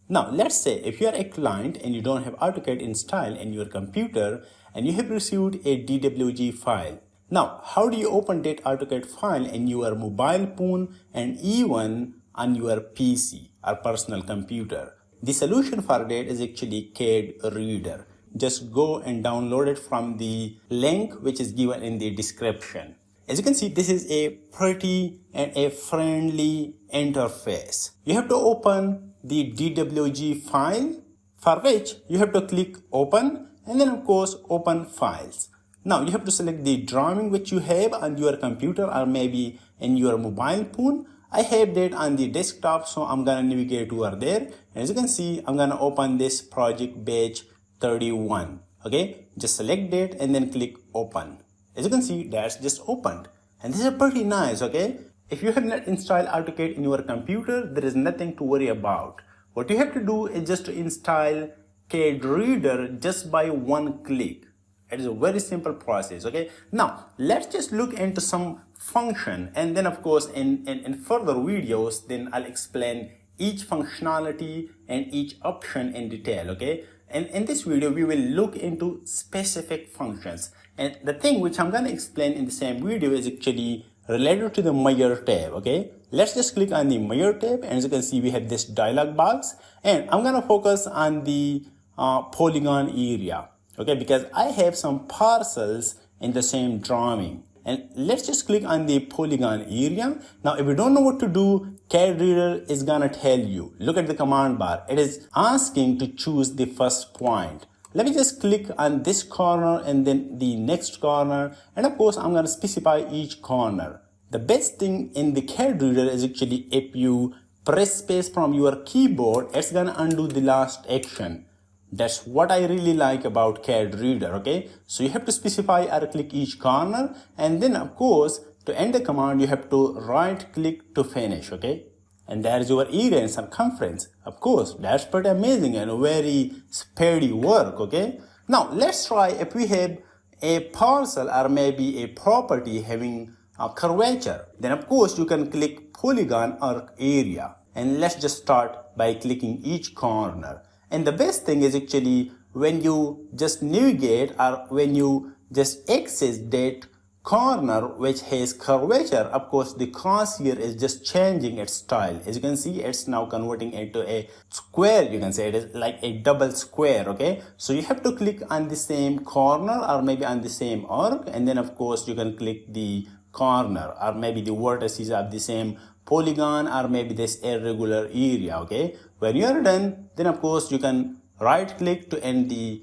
Now, let's say if you are a client and you don't have AutoCAD installed in your computer and you have received a DWG file. Now, how do you open that AutoCAD file in your mobile phone and even on your PC or personal computer? The solution for that is actually CAD Reader. Just go and download it from the link which is given in the description. As you can see, this is a pretty and a friendly interface. You have to open the DWG file, for which you have to click open and then of course open files. Now you have to select the drawing which you have on your computer or maybe in your mobile phone. I have that on the desktop, so I'm gonna navigate over there. And as you can see, I'm gonna open this project batch 31. Okay, just select that and then click open. As you can see, that's just opened. And this is pretty nice, okay? If you have not installed AutoCAD in your computer, there is nothing to worry about. What you have to do is just to install CAD Reader just by one click. It is a very simple process, okay? Now, let's just look into some function, and then of course in further videos, then I'll explain each functionality and each option in detail, okay? And in this video, we will look into specific functions. And the thing which I'm gonna explain in the same video is actually related to the Measure tab, okay? Let's just click on the Measure tab, and as you can see, we have this dialog box, and I'm gonna focus on the polygon area, okay? Because I have some parcels in the same drawing. And let's just click on the polygon area. Now, if you don't know what to do, CAD Reader is gonna tell you. Look at the command bar. It is asking to choose the first point. Let me just click on this corner and then the next corner. And of course, I'm gonna specify each corner. The best thing in the CAD Reader is actually if you press space from your keyboard, it's gonna undo the last action. That's what I really like about CAD Reader, okay? So you have to specify or click each corner, and then of course, to end the command, you have to right click to finish, okay? And there's your area and circumference. Of course, that's pretty amazing and very speedy work, okay? Now, let's try if we have a parcel or maybe a property having a curvature. Then of course, you can click polygon or area. And let's just start by clicking each corner. And the best thing is actually when you just navigate or when you just access that corner which has curvature, of course the crosshair is just changing its style. As you can see, it's now converting into a square. You can say it is like a double square, okay? So you have to click on the same corner or maybe on the same arc, and then of course you can click the corner or maybe the vertices of the same polygon or maybe this irregular area, okay? When you are done, then of course you can right click to end the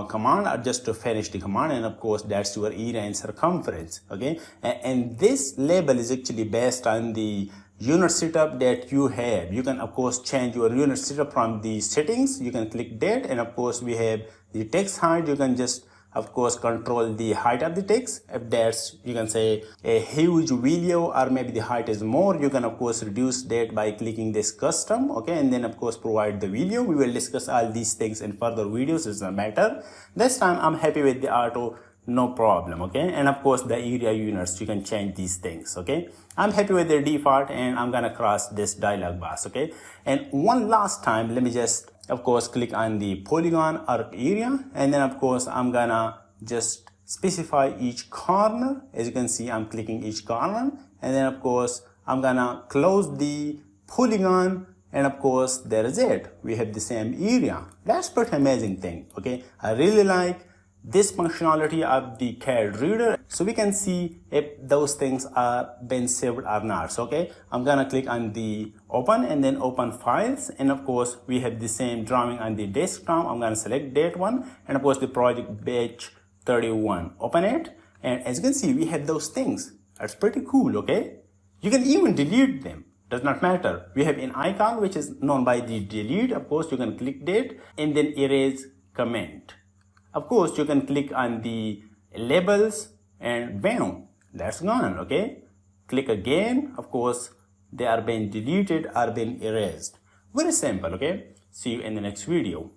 command or just to finish the command, and of course that's your area and circumference, okay? And this label is actually based on the unit setup that you have. You can of course change your unit setup from the settings. You can click that, and of course we have the text height. You can just of course control the height of the text. If that's, you can say, a huge video or maybe the height is more, you can of course reduce that by clicking this custom, okay? And then of course provide the video. We will discuss all these things in further videos, it doesn't matter. This time I'm happy with the auto, no problem, okay? And of course the area units, you can change these things, okay? I'm happy with the default, and I'm gonna cross this dialog box, okay? And one last time, let me just of course click on the polygon arc area, and then of course I'm gonna just specify each corner. As you can see, I'm clicking each corner, and then of course I'm gonna close the polygon, and of course there is it. We have the same area. That's pretty amazing thing, okay? I really like this functionality of the CAD Reader, so we can see if those things are been saved or not. So, okay, I'm gonna click on the open and then open files, and of course we have the same drawing on the desktop. I'm gonna select that one, and of course the project batch 31, open it, and as you can see we have those things. That's pretty cool, okay? You can even delete them, does not matter. We have an icon which is known by the delete. Of course you can click that and then erase comment. Of course, you can click on the labels and bam, that's gone, okay? Click again, of course, they are being deleted or being erased. Very simple, okay? See you in the next video.